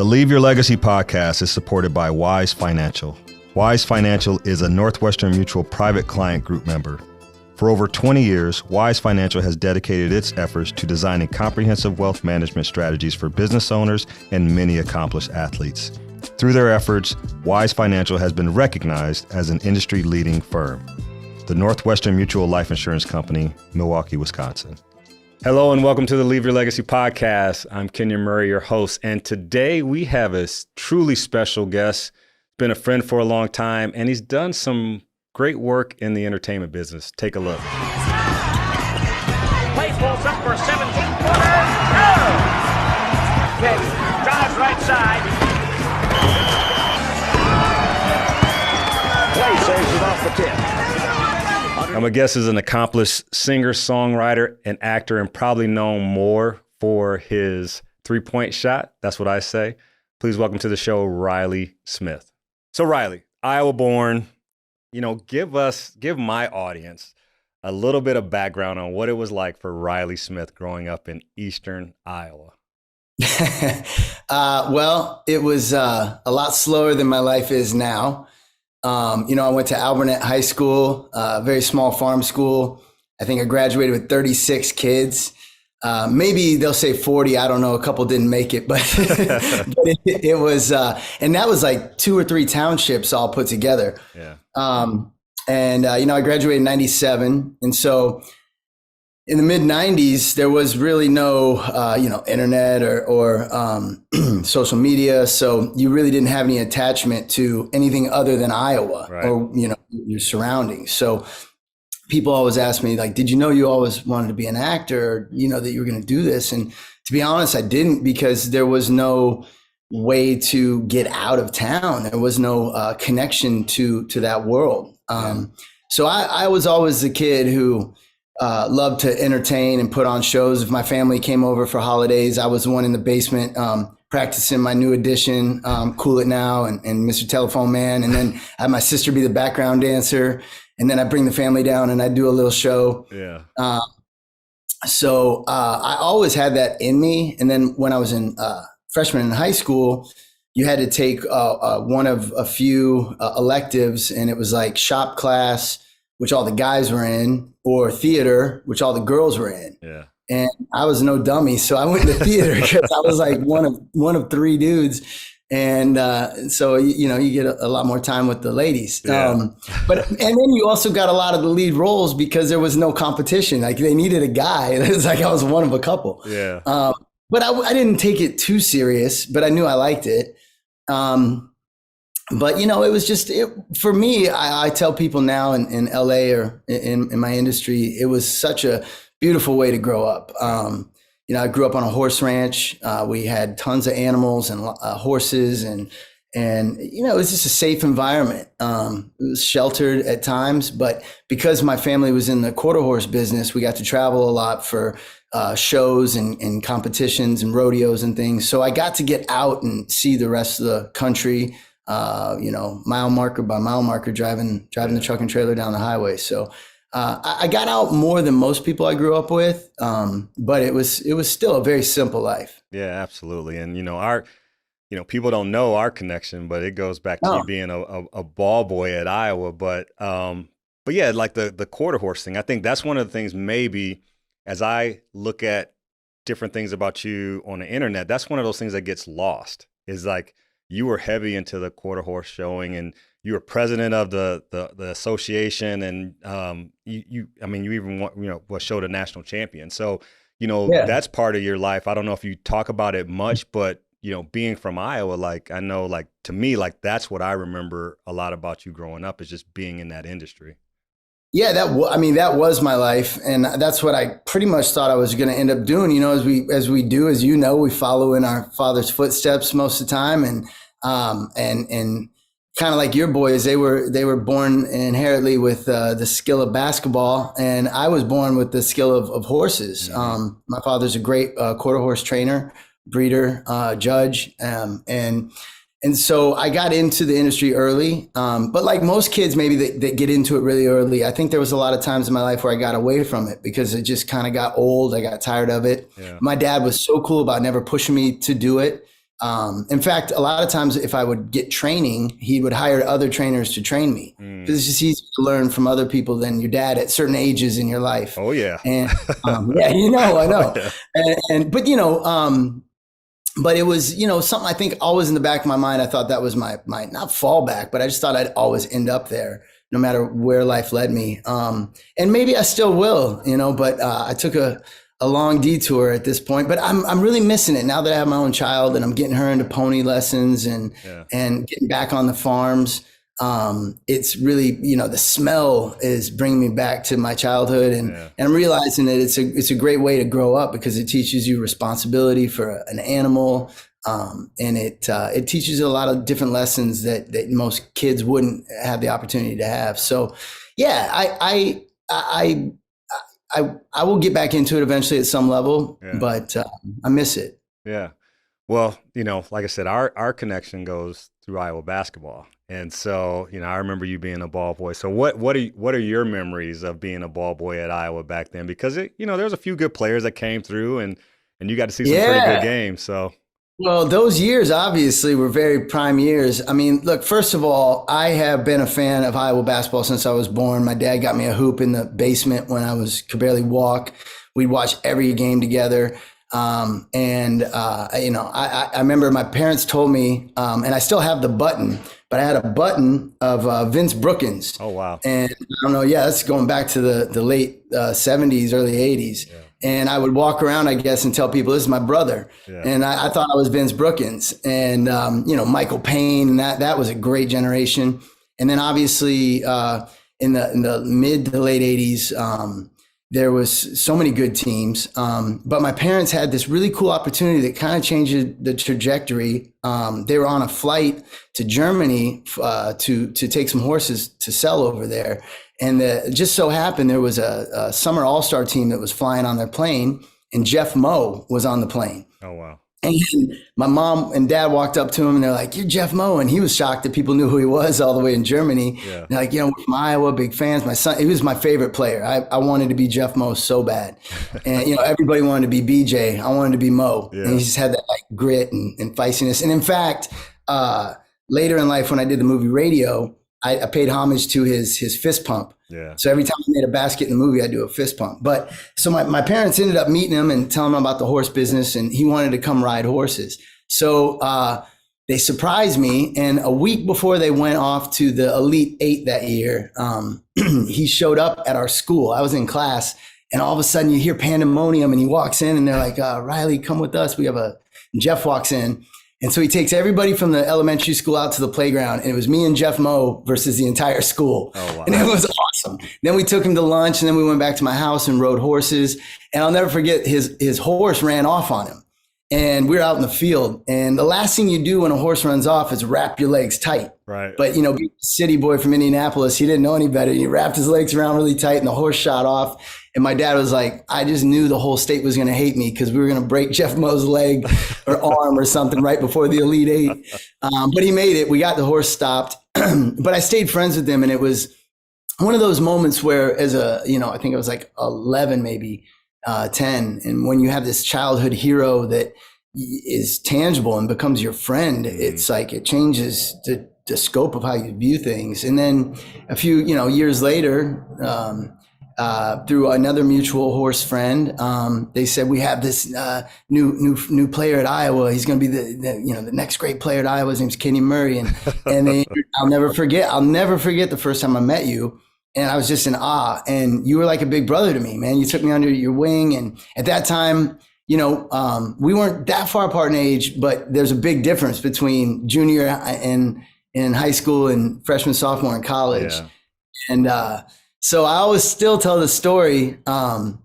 The Leave Your Legacy podcast is supported by Wise Financial. Wise Financial is a Northwestern Mutual private client group member. For over 20 years, Wise Financial has dedicated its efforts to designing comprehensive wealth management strategies for business owners and many accomplished athletes. Through their efforts, Wise Financial has been recognized as an industry-leading firm. The Northwestern Mutual Life Insurance Company, Milwaukee, Wisconsin. Hello and welcome to the Leave Your Legacy podcast. I'm Kenyon Murray, your host, and today we have a truly special guest. Been a friend for a long time, and he's done some great work in the entertainment business. Take a look. Play pulls up for a 17-footer. No! Pitch. Drives right side. Play saves it off the tip. My guest is an accomplished singer, songwriter, and actor, and probably known more for his three-point shot. That's what I say. Please welcome to the show, Riley Smith. So Riley, Iowa born, give my audience a little bit of background on what it was like for Riley Smith growing up in Eastern Iowa. Well, it was a lot slower than my life is now. I went to Albernet High School, a very small farm school. I think I graduated with 36 kids. Maybe they'll say 40. I don't know. A couple didn't make it, but, it was, and that was like 2 or 3 townships all put together. Yeah. I graduated in 97. And so in the mid 90s, there was really no, internet or social media. So you really didn't have any attachment to anything other than Iowa, right, or, your surroundings. So people always ask me, like, did you know you always wanted to be an actor, that you were going to do this? And to be honest, I didn't, because there was no way to get out of town. There was no connection to that world. So I was always the kid who loved to entertain and put on shows. If my family came over for holidays, I was the one in the basement practicing my new edition, Cool It Now and Mr. Telephone Man. And then I had my sister be the background dancer. And then I bring the family down and I do a little show. Yeah. So I always had that in me. And then when I was in freshman in high school, you had to take one of a few electives, and it was like shop class, which all the guys were in, or theater, which all the girls were in. Yeah. And I was no dummy, so I went to theater because I was like one of 3 dudes. And so, you get a lot more time with the ladies. Yeah. And then you also got a lot of the lead roles because there was no competition. Like, they needed a guy. It was like I was one of a couple. Yeah. But I didn't take it too serious, but I knew I liked it. But, it was just, for me, I tell people now in LA or in my industry, it was such a beautiful way to grow up. I grew up on a horse ranch. We had tons of animals and horses, and it was just a safe environment. It was sheltered at times, but because my family was in the quarter horse business, we got to travel a lot for shows and competitions and rodeos and things. So I got to get out and see the rest of the country, mile marker by mile marker, driving the truck and trailer down the highway. So I got out more than most people I grew up with, but it was still a very simple life. Yeah, absolutely. And, people don't know our connection, but it goes back to you being a ball boy at Iowa. But yeah, like the quarter horse thing, I think that's one of the things, maybe as I look at different things about you on the internet, that's one of those things that gets lost, is like you were heavy into the quarter horse showing, and you were president of the association, and you even showed a national champion. So, That's part of your life. I don't know if you talk about it much, but being from Iowa, like, I know, like, to me, like, that's what I remember a lot about you growing up, is just being in that industry. Yeah, that was my life, and that's what I pretty much thought I was going to end up doing. As we do, as we follow in our father's footsteps most of the time, and kind of like your boys, they were born inherently with the skill of basketball, and I was born with the skill of horses. Mm-hmm. My father's a great quarter horse trainer, breeder, judge, and so I got into the industry early. But like most kids, maybe that get into it really early, I think there was a lot of times in my life where I got away from it because it just kind of got old. I got tired of it. Yeah. My dad was so cool about never pushing me to do it. In fact, a lot of times if I would get training, he would hire other trainers to train me because it's just easier to learn from other people than your dad at certain ages in your life. Oh yeah. And yeah, I know. But it was, something I think always in the back of my mind. I thought that was my not fallback, but I just thought I'd always end up there no matter where life led me. And maybe I still will, but I took a long detour at this point, but I'm really missing it now that I have my own child and I'm getting her into pony lessons and getting back on the farms. It's really, the smell is bringing me back to my childhood and I'm realizing that it's a great way to grow up because it teaches you responsibility for an animal. And it teaches you a lot of different lessons that most kids wouldn't have the opportunity to have. So yeah, I will get back into it eventually at some level, but I miss it. Yeah. Well, like I said, our connection goes through Iowa basketball. And so, I remember you being a ball boy. So what are your memories of being a ball boy at Iowa back then? Because there's a few good players that came through and you got to see some pretty good games. So well, those years obviously were very prime years. I mean, look, first of all, I have been a fan of Iowa basketball since I was born. My dad got me a hoop in the basement when I could barely walk. We'd watch every game together. I remember my parents told me, and I still have the button, but I had a button of Vince Brookins. Oh, wow. And I don't know. Yeah, that's going back to the late 70s, early 80s. Yeah. And I would walk around, I guess, and tell people, this is my brother. Yeah. And I thought I was Vince Brookins and, Michael Payne, and that was a great generation. And then obviously in the mid to late 80s, there was so many good teams. But my parents had this really cool opportunity that kind of changed the trajectory. They were on a flight to Germany to take some horses to sell over there. And it just so happened there was a summer all-star team that was flying on their plane, and Jeff Moe was on the plane. Oh, wow. And my mom and dad walked up to him and they're like, "You're Jeff Moe." And he was shocked that people knew who he was all the way in Germany. Yeah. They're like, we're from Iowa, big fans. My son, he was my favorite player. I wanted to be Jeff Moe so bad. And, everybody wanted to be BJ. I wanted to be Moe. Yeah. And he just had that grit and feistiness. And in fact, later in life, when I did the movie Radio, I paid homage to his fist pump. Yeah. So every time I made a basket in the movie, I do a fist pump. But so my parents ended up meeting him and telling him about the horse business, and he wanted to come ride horses. So they surprised me, and a week before they went off to the Elite Eight that year, he showed up at our school. I was in class, and all of a sudden you hear pandemonium, and he walks in, and they're like, "Riley, come with us. Jeff walks in. And so he takes everybody from the elementary school out to the playground, and it was me and Jeff Moe versus the entire school. Oh, wow. And it was awesome. Then we took him to lunch, and then we went back to my house and rode horses. And I'll never forget, his horse ran off on him. And we were out in the field. And the last thing you do when a horse runs off is wrap your legs tight. Right. But, being a city boy from Indianapolis, he didn't know any better. He wrapped his legs around really tight, and the horse shot off. And my dad was like, I just knew the whole state was going to hate me because we were going to break Jeff Moe's leg or arm or something right before the Elite Eight. But he made it. We got the horse stopped. But I stayed friends with him. And it was one of those moments where I think I was like 11, maybe 10. And when you have this childhood hero that is tangible and becomes your friend, it's like it changes the scope of how you view things. And then a few years later, through another mutual horse friend, they said, "We have this new player at Iowa. He's going to be the next great player at Iowa. His name's Kenyon Murray." And I'll never forget the first time I met you, and I was just in awe. And you were like a big brother to me, man. You took me under your wing, and at that time, we weren't that far apart in age, but there's a big difference between junior and in high school and freshman, sophomore in college, and so I always still tell the story that,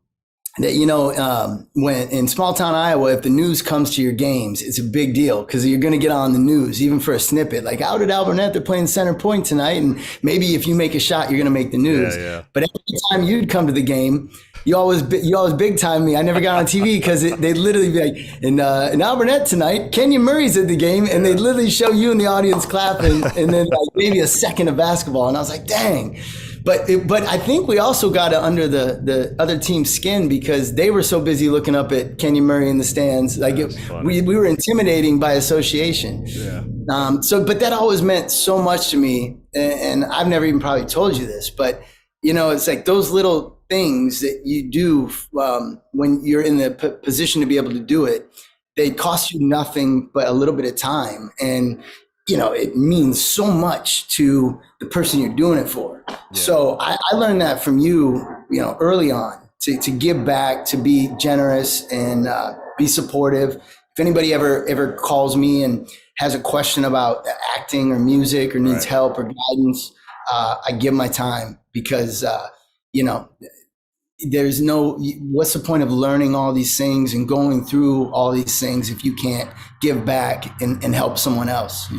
when in small town Iowa, if the news comes to your games, it's a big deal because you're going to get on the news, even for a snippet. Like out at Alburnett, they're playing center point tonight. And maybe if you make a shot, you're going to make the news. Yeah. But every time you'd come to the game, you always big time me. I never got on TV because they'd literally be like, in Alburnett tonight, Kenyon Murray's at the game. And they'd literally show you in the audience clapping and then like maybe a second of basketball. And I was like, dang. But I think we also got under the other team's skin because they were so busy looking up at Kenyon Murray in the stands. Like we were intimidating by association. Yeah. But that always meant so much to me. And I've never even probably told you this, but it's like those little things that you do when you're in the position to be able to do it, they cost you nothing but a little bit of time. And, it means so much to the person you're doing it for. Yeah. So I learned that from you, early on to give back, to be generous and be supportive. If anybody ever calls me and has a question about acting or music or needs help or guidance, I give my time because, there's what's the point of learning all these things and going through all these things if you can't give back and help someone else,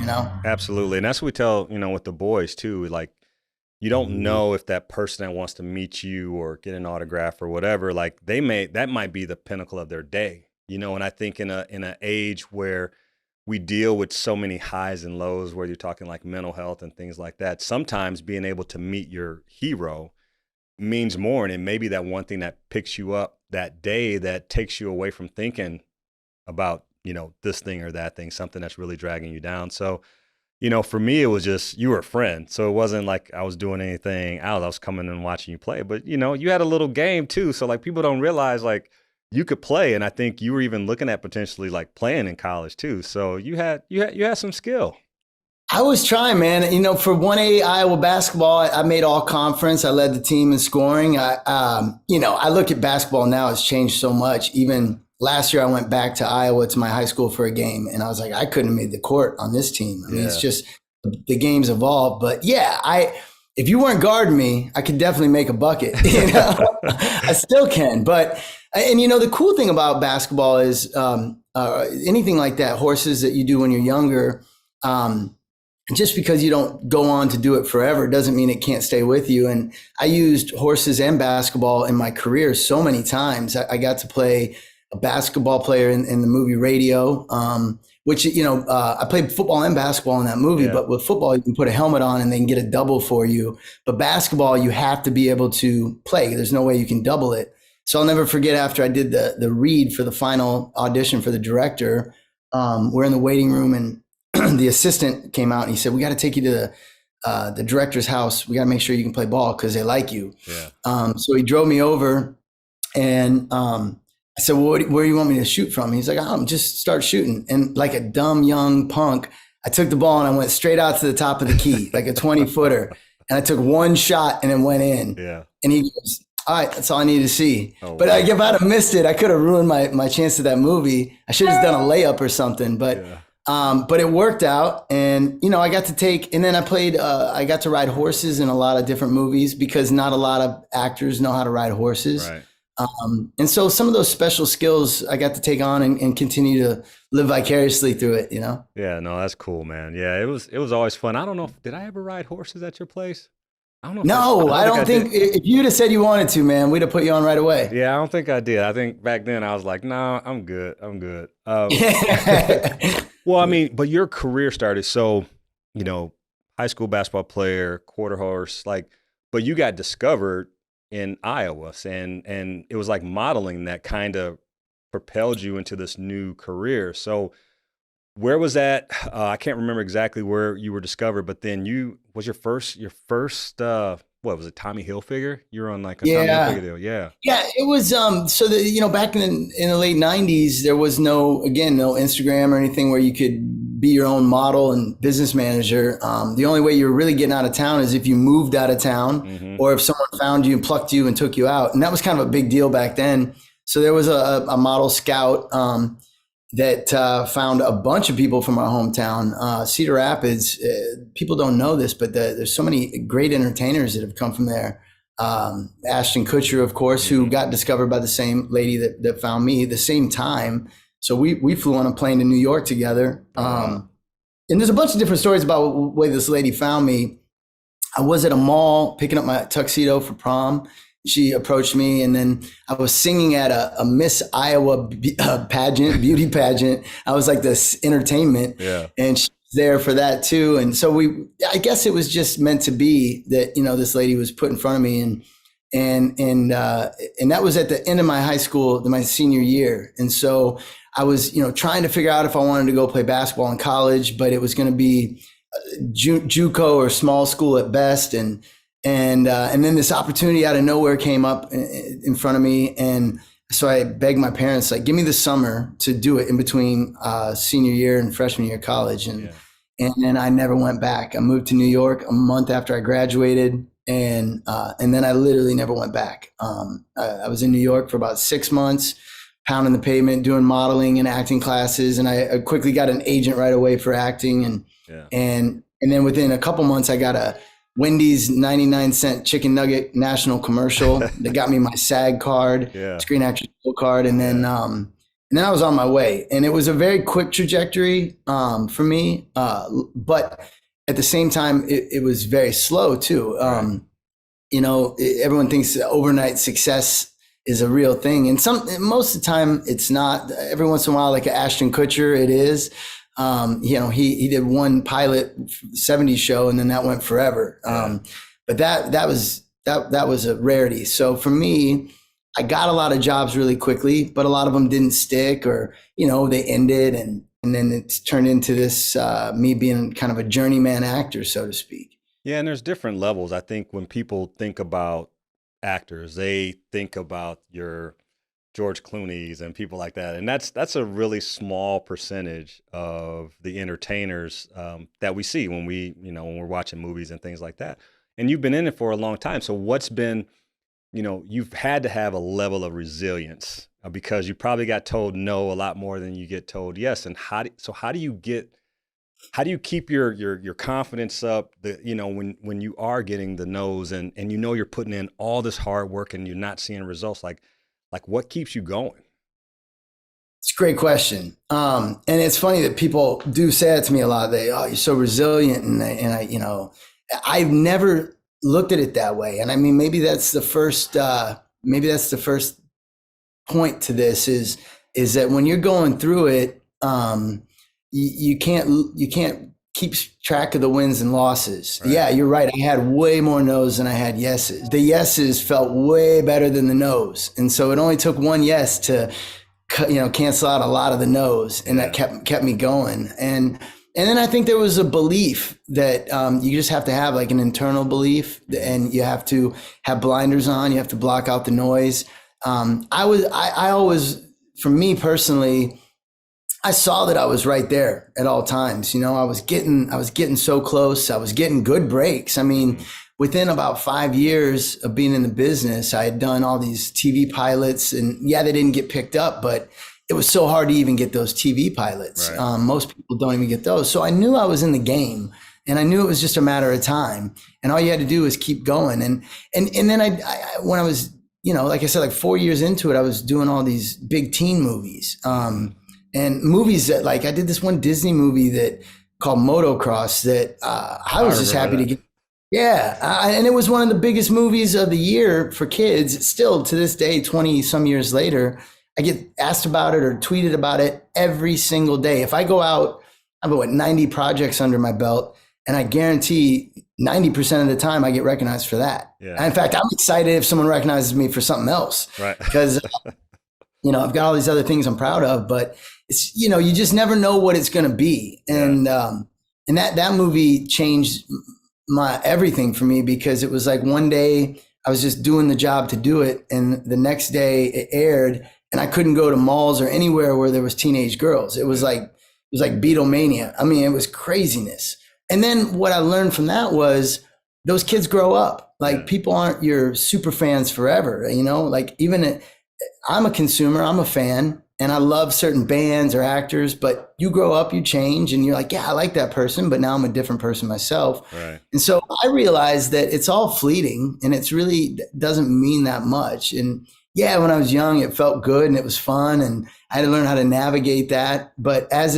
Absolutely. And that's what we tell, with the boys too. Like, you don't know if that person that wants to meet you or get an autograph or whatever, like that might be the pinnacle of their day, and I think in an age where we deal with so many highs and lows, where you're talking like mental health and things like that, sometimes being able to meet your hero means more. And it may be that one thing that picks you up that day that takes you away from thinking about, this thing or that thing, something that's really dragging you down. So, for me, it was just, you were a friend. So it wasn't like I was doing anything out. I was coming and watching you play, but you had a little game too. So like people don't realize like you could play. And I think you were even looking at potentially like playing in college too. So you had some skill. I was trying, man. For 1A Iowa basketball, I made all conference. I led the team in scoring. I look at basketball now; it's changed so much. Even last year, I went back to Iowa to my high school for a game, and I was like, I couldn't have made the court on this team. I mean, It's just the game's evolved. But yeah, if you weren't guarding me, I could definitely make a bucket. I still can. But the cool thing about basketball is anything like that, horses that you do when you're younger. Just because you don't go on to do it forever doesn't mean it can't stay with you. And I used horses and basketball in my career so many times. I got to play a basketball player in the movie Radio, which, I played football and basketball in that movie. Yeah. But with football, you can put a helmet on and they can get a double for you. But basketball, you have to be able to play. There's no way you can double it. So I'll never forget after I did the read for the final audition for the director, we're in the waiting room and the assistant came out and he said, we got to take you to the director's house. We got to make sure you can play ball because they like you. Yeah. So he drove me over and I said, well, where do you want me to shoot from? He's like, just start shooting. And like a dumb young punk, I took the ball and I went straight out to the top of the key, like a 20-footer. And I took one shot and it went in. Yeah. And he goes, all right, that's all I need to see. Oh, but wow. If I'd have missed it, I could have ruined my chance at that movie. I should have done a layup or something. But it worked out, and I got to take, and then I got to ride horses in a lot of different movies because not a lot of actors know how to ride horses. Right. And so some of those special skills I got to take on and continue to live vicariously through it, Yeah, no, that's cool, man. Yeah, it was always fun. I don't know, did I ever ride horses at your place? I don't know. No, I don't think if you'd have said you wanted to, man, we'd have put you on right away. Yeah, I don't think I did. I think back then I was like, no, I'm good. Well, I mean, but your career started, so, high school basketball player, quarter horse, but you got discovered in Iowa, and it was like modeling that kind of propelled you into this new career. So where was that? I can't remember exactly where you were discovered, but then your first what was it, Tommy Hilfiger? You were on like a Tommy Hilfiger deal. Yeah. Yeah, it was so back in the late 90s, there was no Instagram or anything where you could be your own model and business manager. The only way you were really getting out of town is if you moved out of town or if someone found you and plucked you and took you out. And that was kind of a big deal back then. So there was a model scout that found a bunch of people from our hometown, Cedar Rapids. People don't know this, but there's so many great entertainers that have come from there. Ashton Kutcher, of course, who got discovered by the same lady that found me at the same time. So we flew on a plane to New York together. And there's a bunch of different stories about the way this lady found me. I was at a mall picking up my tuxedo for prom. She approached me, and then I was singing at a Miss Iowa beauty pageant. I was like this entertainment, and there for that too. And so I guess it was just meant to be that, this lady was put in front of me, and that was at the end of my high school, my senior year. And so I was, trying to figure out if I wanted to go play basketball in college, but it was going to be JUCO or small school at best. And then this opportunity out of nowhere came up in front of me. And so I begged my parents, like, give me the summer to do it in between senior year and freshman year of college. And then I never went back. I moved to New York a month after I graduated. And then I literally never went back. I was in New York for about 6 months, pounding the pavement, doing modeling and acting classes. And I quickly got an agent right away for acting. And then within a couple months, I got a Wendy's 99-cent chicken nugget national commercial that got me my SAG card, Screen Actors Guild card. And then I was on my way. And it was a very quick trajectory for me. But at the same time, it was very slow too. Everyone thinks overnight success is a real thing. And most of the time it's not. Every once in a while, like Ashton Kutcher, it is. He did one pilot 70s show and then that went forever. But that was a rarity. So for me, I got a lot of jobs really quickly, but a lot of them didn't stick, or, they ended. And then it's turned into this, me being kind of a journeyman actor, so to speak. Yeah. And there's different levels. I think when people think about actors, they think about your George Clooney's and people like that. And that's a really small percentage of the entertainers that we see when when we're watching movies and things like that. And you've been in it for a long time. So what's been, you've had to have a level of resilience because you probably got told no a lot more than you get told yes. And how do you keep your confidence up, when you are getting the no's and you're putting in all this hard work and you're not seeing results, like what keeps you going? It's a great question. And it's funny that people do say that to me a lot. You're so resilient. And I've never looked at it that way. And I mean, maybe that's the first point to this is that when you're going through it, you can't keep track of the wins and losses. Right. Yeah, you're right. I had way more no's than I had yeses. The yeses felt way better than the no's. And so it only took one yes to, cancel out a lot of the no's. And that kept me going. And then I think there was a belief that you just have to have like an internal belief, and you have to have blinders on. You have to block out the noise. I always, for me personally, I saw that I was right there at all times. I was getting so close. I was getting good breaks. I mean, within about 5 years of being in the business, I had done all these TV pilots, and they didn't get picked up, but it was so hard to even get those TV pilots. Right. Most people don't even get those. So I knew I was in the game, and I knew it was just a matter of time. And all you had to do was keep going. And then I when I was, like I said, like 4 years into it, I was doing all these big teen movies. And movies that, like, I did this one Disney movie that called Motocross that I was just happy to get. Yeah. And it was one of the biggest movies of the year for kids. Still to this day, 20 some years later, I get asked about it or tweeted about it every single day. If I go out, I have 90 projects under my belt, and I guarantee 90% of the time I get recognized for that. Yeah. In fact, I'm excited if someone recognizes me for something else. Right. Because I've got all these other things I'm proud of, but it's, you just never know what it's going to be. And that movie changed my everything for me, because it was like one day I was just doing the job to do it, and the next day it aired, and I couldn't go to malls or anywhere where there was teenage girls. It was like Beatlemania. I mean, it was craziness. And then what I learned from that was those kids grow up. Like, people aren't your super fans forever, like I'm a consumer, I'm a fan, and I love certain bands or actors, but you grow up, you change, and you're like, I like that person, but now I'm a different person myself. Right. And so I realized that it's all fleeting, and it's really doesn't mean that much. And when I was young, it felt good and it was fun, and I had to learn how to navigate that. But as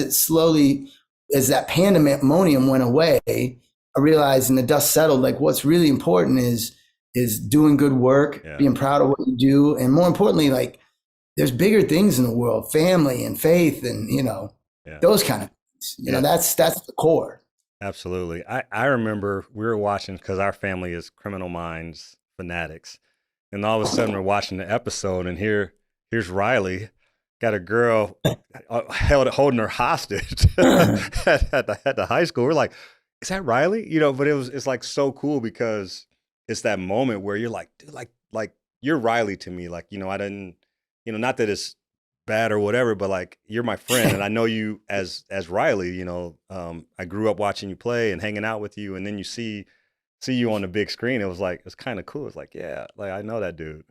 that pandemonium went away, I realized, and the dust settled, like, what's really important is doing good work, being proud of what you do. And more importantly, like, there's bigger things in the world, family and faith and, those kind of things. You know, that's the core. Absolutely. I remember we were watching because our family is Criminal Minds fanatics. And all of a sudden we're watching the episode and here's Riley got a girl holding her hostage at the high school. We're like, is that Riley? You know, but it's like so cool because it's that moment where you're like, dude, like you're Riley to me. Like, you know, I didn't, you know, not that it's bad or whatever, but like you're my friend and I know you as Riley, you know. I grew up watching you play and hanging out with you, and then you see you on the big screen. It was like, it's kind of cool. It's like, yeah, like I know that dude.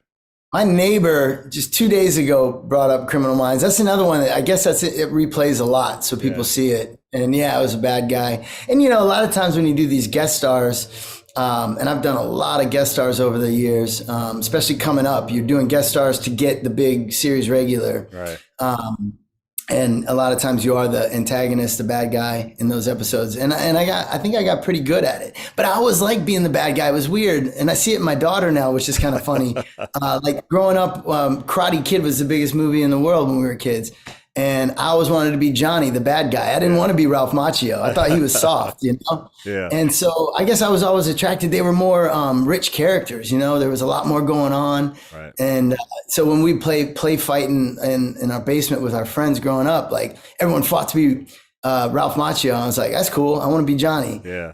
My neighbor just 2 days ago brought up Criminal Minds. That's another one that I guess it replays a lot, so people see it. And yeah, I was a bad guy. And you know, a lot of times when you do these guest stars, and I've done a lot of guest stars over the years, especially coming up, you're doing guest stars to get the big series regular. Right. And a lot of times you are the antagonist, the bad guy in those episodes. And I think I got pretty good at it. But I always liked being the bad guy. It was weird. And I see it in my daughter now, which is kind of funny. Like growing up, Karate Kid was the biggest movie in the world when we were kids. And I always wanted to be Johnny, the bad guy. I didn't want to be Ralph Macchio. I thought he was soft, you know? Yeah. And so I guess I was always attracted. They were more rich characters, you know? There was a lot more going on. Right. And so when we play fighting in our basement with our friends growing up, like everyone fought to be Ralph Macchio. I was like, that's cool. I want to be Johnny. Yeah.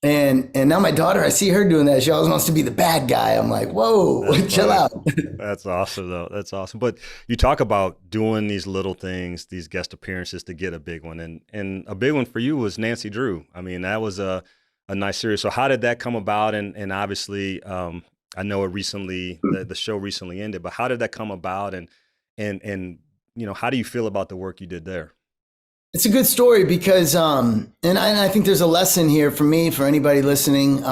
And now my daughter, I see her doing that. She always wants to be the bad guy. I'm like, whoa, chill out. That's awesome, though. That's awesome. But you talk about doing these little things, these guest appearances to get a big one. And a big one for you was Nancy Drew. I mean, that was a nice series. So how did that come about? And obviously, I know it recently, the show recently ended, but how did that come about? And you know, how do you feel about the work you did there? It's a good story because, and I think there's a lesson here for me, for anybody listening.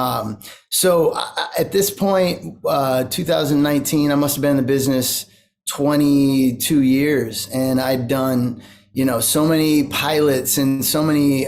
So at this point, 2019, I must have been in the business 22 years, and I'd done, you know, so many pilots and so many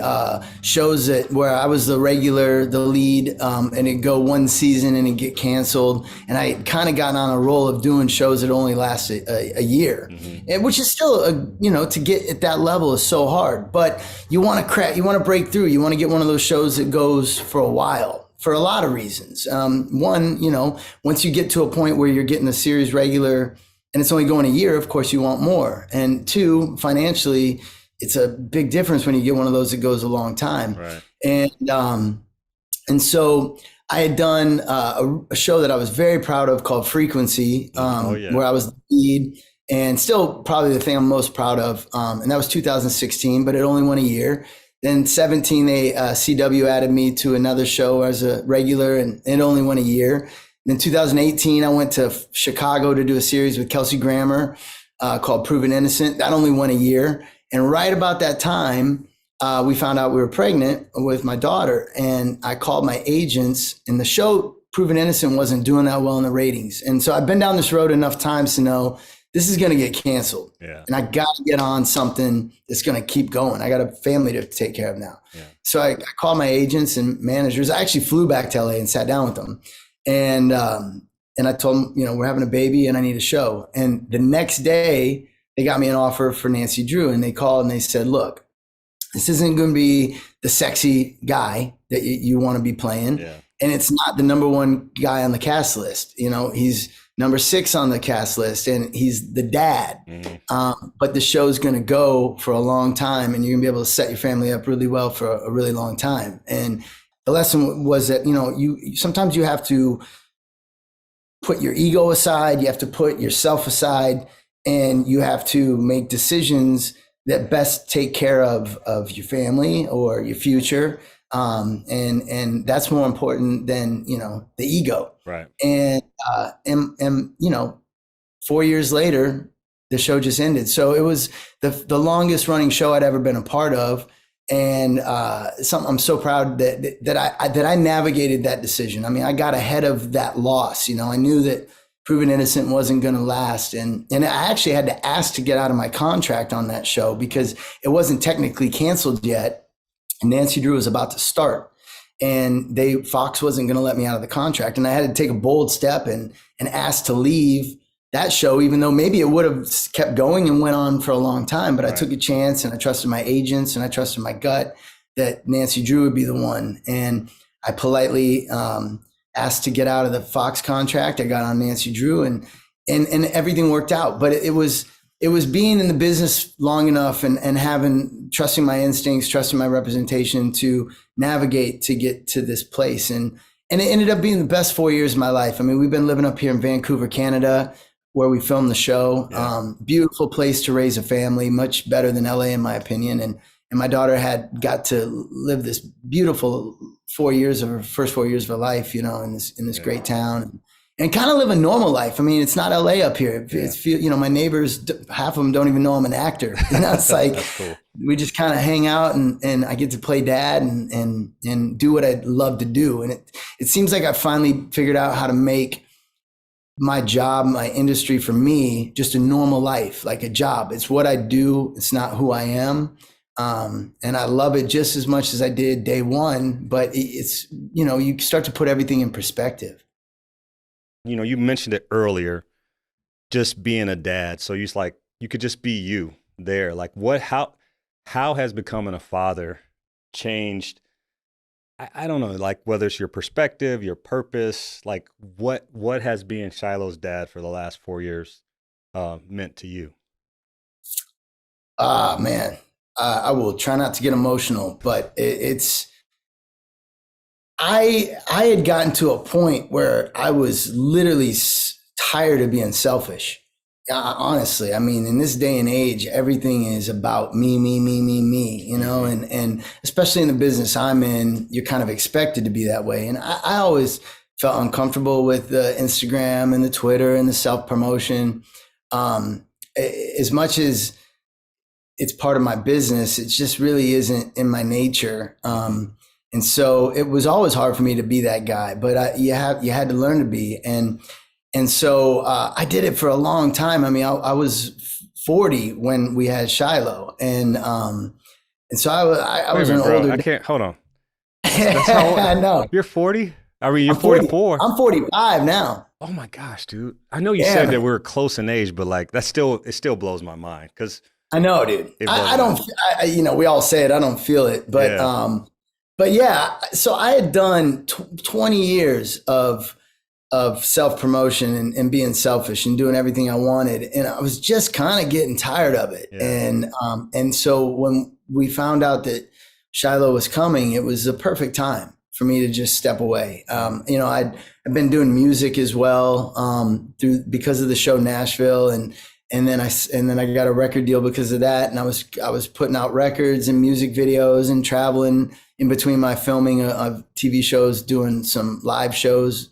shows where I was the regular, the lead, and it'd go one season and it'd get canceled. And I had kind of gotten on a roll of doing shows that only lasted a year, which is still, you know, to get at that level is so hard. But you want to break through. You want to get one of those shows that goes for a while, for a lot of reasons. One, you know, once you get to a point where you're getting the series regular, and it's only going a year, of course, you want more. And two, financially, it's a big difference when you get one of those that goes a long time. Right. And so I had done a show that I was very proud of called Frequency, where I was the lead, and still probably the thing I'm most proud of. And that was 2016, but it only went a year. Then 17, CW added me to another show as a regular, and it only went a year. In 2018, I went to Chicago to do a series with Kelsey Grammer called Proven Innocent. That only went a year. And right about that time, we found out we were pregnant with my daughter. And I called my agents, and the show Proven Innocent wasn't doing that well in the ratings. And so I've been down this road enough times to know this is going to get canceled. Yeah. And I got to get on something that's going to keep going. I got a family to take care of now. Yeah. So I called my agents and managers. I actually flew back to LA and sat down with them. And I told them, you know, we're having a baby and I need a show. And the next day they got me an offer for Nancy Drew, and they called and they said, look, this isn't going to be the sexy guy that you want to be playing. Yeah. And it's not the number one guy on the cast list. You know, he's number 6 on the cast list and he's the dad. But the show's going to go for a long time, and you're gonna be able to set your family up really well for a really long time. And the lesson was that, you know, sometimes you have to put your ego aside, you have to put yourself aside, and you have to make decisions that best take care of your family or your future. And that's more important than, you know, the ego. Right. And you know, 4 years later, the show just ended. So it was the longest running show I'd ever been a part of. And something I'm so proud that I navigated that decision. I mean, I got ahead of that loss. You know, I knew that Proven Innocent wasn't going to last, and I actually had to ask to get out of my contract on that show because it wasn't technically canceled yet. And Nancy Drew was about to start, and Fox wasn't going to let me out of the contract, and I had to take a bold step and ask to leave that show, even though maybe it would have kept going and went on for a long time, but I Right. took a chance and I trusted my agents and I trusted my gut that Nancy Drew would be the one. And I politely asked to get out of the Fox contract. I got on Nancy Drew and everything worked out. But it was being in the business long enough and trusting my instincts, trusting my representation to navigate to get to this place. And it ended up being the best 4 years of my life. I mean, we've been living up here in Vancouver, Canada, where we filmed the show. Yeah. Beautiful place to raise a family, much better than LA in my opinion. And my daughter had got to live this beautiful 4 years of her first 4 years of her life, you know, in this great town and kind of live a normal life. I mean, it's not LA up here. It's, you know, my neighbors, half of them don't even know I'm an actor. You know, it's like, cool. We just kind of hang out and I get to play dad and do what I love to do. And it seems like I finally figured out how to make my job, my industry for me, just a normal life, like a job. It's what I do. It's not who I am. And I love it just as much as I did day one, but it's, you know, you start to put everything in perspective. You know, you mentioned it earlier, just being a dad. So you could just be you there. Like how has becoming a father changed? I don't know, like whether it's your perspective, your purpose, like what has being Shiloh's dad for the last 4 years meant to you? Man, I will try not to get emotional, but I had gotten to a point where I was literally tired of being selfish. Honestly, I mean, in this day and age, everything is about me, you know, and especially in the business I'm in, you're kind of expected to be that way. And I always felt uncomfortable with the Instagram and the Twitter and the self-promotion. As much as it's part of my business, it just really isn't in my nature. And so it was always hard for me to be that guy, but you had to learn to be. And so I did it for a long time. I mean, I was 40 when we had Shiloh, and so I was an older. I can't. Hold on. That's how old, I know. You're 40. I mean, you're 44. I'm 45 now. Oh my gosh, dude! I know you said that we were close in age, but like it still blows my mind because I know, dude. I don't. You know, we all say it. I don't feel it, but but yeah. So I had done 20 years of self-promotion and being selfish and doing everything I wanted. And I was just kind of getting tired of it. Yeah. And so when we found out that Shiloh was coming, it was the perfect time for me to just step away. You know, I've been doing music as well, because of the show Nashville. And then I got a record deal because of that. And I was putting out records and music videos and traveling in between my filming of TV shows, doing some live shows.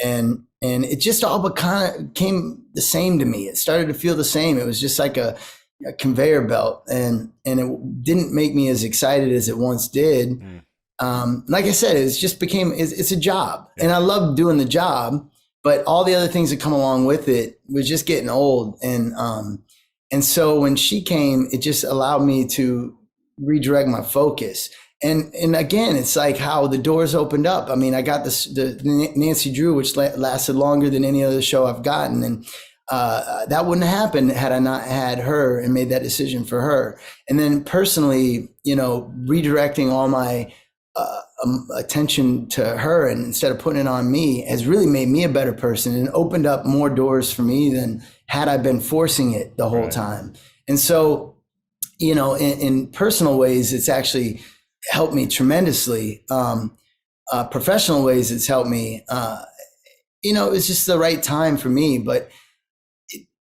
And it just all but kind of came the same to me. It started to feel the same. It was just like a conveyor belt, and it didn't make me as excited as it once did. Like I said, it's a job, and I love doing the job, but all the other things that come along with it was just getting old. And so when she came, it just allowed me to redirect my focus. And again, it's like how the doors opened up. I mean, I got the Nancy Drew, which lasted longer than any other show I've gotten. And that wouldn't have happened had I not had her and made that decision for her. And then personally, you know, redirecting all my attention to her and instead of putting it on me has really made me a better person and opened up more doors for me than had I been forcing it the whole time. And so, you know, in personal ways, it's actually helped me tremendously. Professional ways, it's helped me. You know, it's just the right time for me, but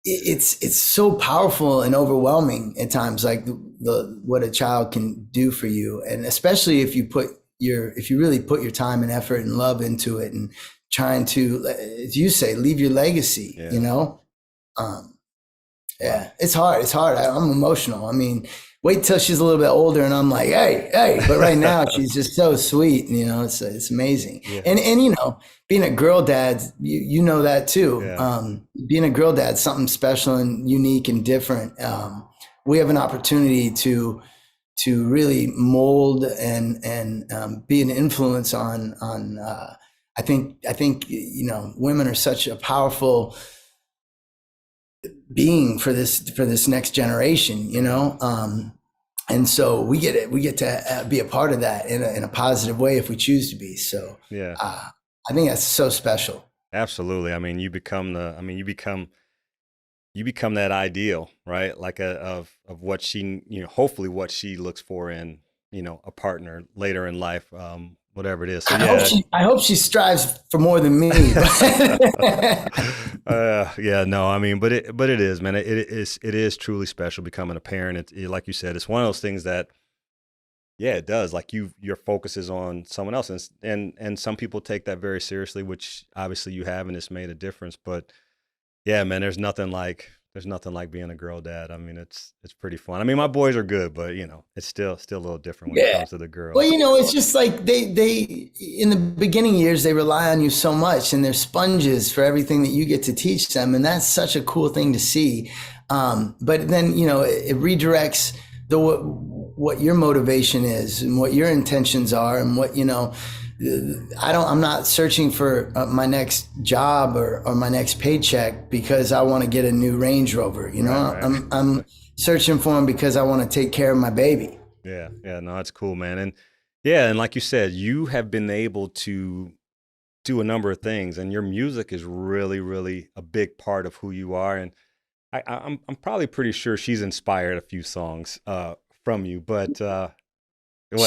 it's so powerful and overwhelming at times, like what a child can do for you, and especially if you really put your time and effort and love into it, and trying to, as you say, leave your legacy. You know, it's hard. I'm emotional. I mean, wait till she's a little bit older and I'm like, hey, but right now she's just so sweet. You know, it's amazing. Yeah. And, you know, being a girl dad, you know that too. Yeah. Being a girl dad, something special and unique and different. We have an opportunity to really mold and be an influence on I think, you know, women are such a powerful being for this next generation, you know. And so we get to be a part of that in a positive way if we choose to be. So Yeah. I think that's so special. Absolutely. I mean, you become that ideal, right? Like of what she, hopefully what she looks for in, a partner later in life, whatever it is. So yeah. I hope she strives for more than me. Yeah, no, I mean, but it is, man. It is truly special becoming a parent. Like you said, it's one of those things that, yeah, it does. Like your focus is on someone else, and some people take that very seriously, which obviously you have, and it's made a difference. But yeah, man, there's nothing like being a girl dad. I mean, it's pretty fun. I mean, my boys are good, but it's still a little different when it comes to the girls. Well, it's just like they in the beginning years, they rely on you so much, and they're sponges for everything that you get to teach them. And that's such a cool thing to see. But then, it redirects what your motivation is and what your intentions are and what, I'm not searching for my next job or my next paycheck because I want to get a new Range Rover. Right. I'm searching for them because I want to take care of my baby. Yeah. No, that's cool, man. And yeah, and like you said, you have been able to do a number of things, and your music is really, really a big part of who you are. And I'm probably pretty sure she's inspired a few songs from you, but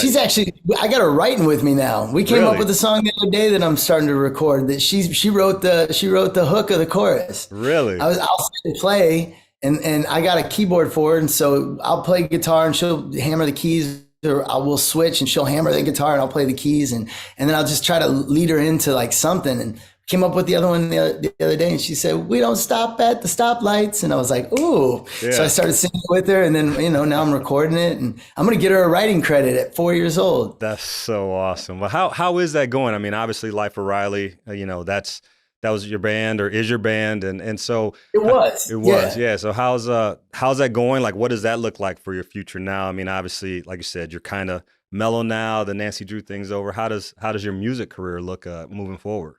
she's actually, I got her writing with me now. We came up with a song the other day that I'm starting to record that she wrote the hook of the chorus. Really? I'll play and I got a keyboard for it. And so I'll play guitar and she'll hammer the keys, or I will switch and she'll hammer the guitar and I'll play the keys. And then I'll just try to lead her into like something, and came up with the other one the other day, and she said, "We don't stop at the stoplights." And I was like, ooh. Yeah. So I started singing with her, and then, now I'm recording it, and I'm going to get her a writing credit at 4 years old. That's so awesome. Well, how is that going? I mean, obviously Life of Riley, that was your band, or is your band. And so it was. Yeah. So how's that going? Like, what does that look like for your future now? I mean, obviously, like you said, you're kind of mellow now. The Nancy Drew thing's over. How does your music career look moving forward?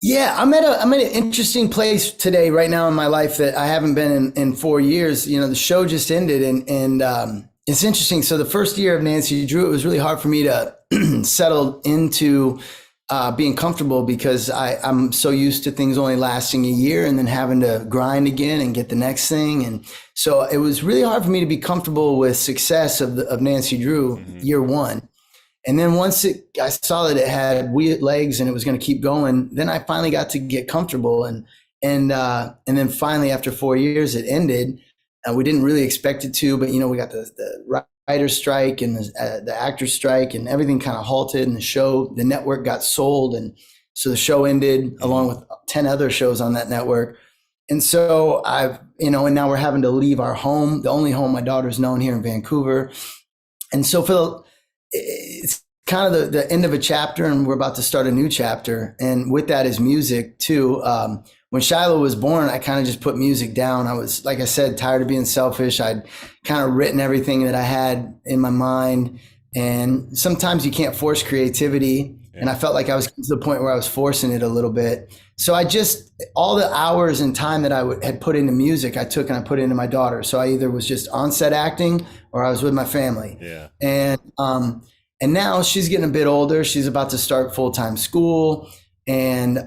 Yeah, I'm at an interesting place today, right now in my life, that I haven't been in 4 years. The show just ended, and it's interesting. So the first year of Nancy Drew, it was really hard for me to settle into being comfortable, because I'm so used to things only lasting a year and then having to grind again and get the next thing. And so it was really hard for me to be comfortable with success of Nancy Drew year one. And then once I saw that it had legs and it was going to keep going, then I finally got to get comfortable. And then finally, after 4 years, it ended. We didn't really expect it to, but we got the writer's strike and the actor's strike, and everything kind of halted. And the network got sold, and so the show ended along with 10 other shows on that network. And so and now we're having to leave our home, the only home my daughter's known here in Vancouver. And so it's kind of the end of a chapter, and we're about to start a new chapter. And with that is music too. When Shiloh was born, I kind of just put music down. I was, like I said, tired of being selfish. I'd kind of written everything that I had in my mind. And sometimes you can't force creativity. Yeah. And I felt like I was to the point where I was forcing it a little bit. So all the hours and time that I had put into music, I took and I put into my daughter. So I either was just on set acting or I was with my family. Yeah. And now she's getting a bit older. She's about to start full-time school, and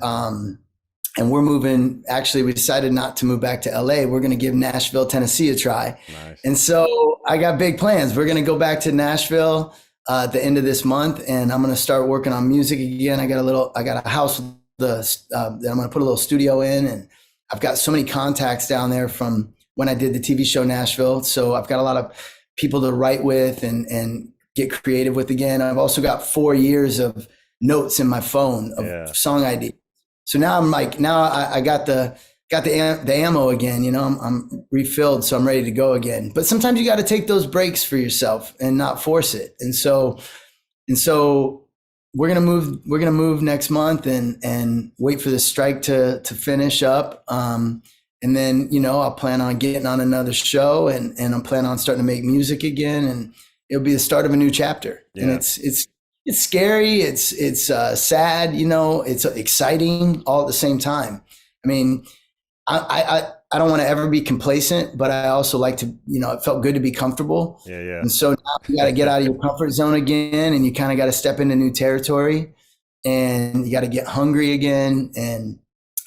we're moving. Actually, we decided not to move back to LA. We're going to give Nashville, Tennessee a try. Nice. And so I got big plans. We're going to go back to Nashville at the end of this month, and I'm going to start working on music again. I got a house that I'm going to put a little studio in, and I've got so many contacts down there from when I did the TV show Nashville. So I've got a lot of people to write with and get creative with again. I've also got 4 years of notes in my phone of song ideas. So now I got the ammo again, I'm refilled. So I'm ready to go again. But sometimes you got to take those breaks for yourself and not force it. And so we're going to move next month and wait for the strike to finish up. And then, I'll plan on getting on another show, and I'm planning on starting to make music again, and it'll be the start of a new chapter. Yeah. And it's scary. It's sad, it's exciting all at the same time. I mean, I I don't want to ever be complacent, but I also like to, it felt good to be comfortable. Yeah. And so now you got to get out of your comfort zone again, and you kind of got to step into new territory, and you got to get hungry again. And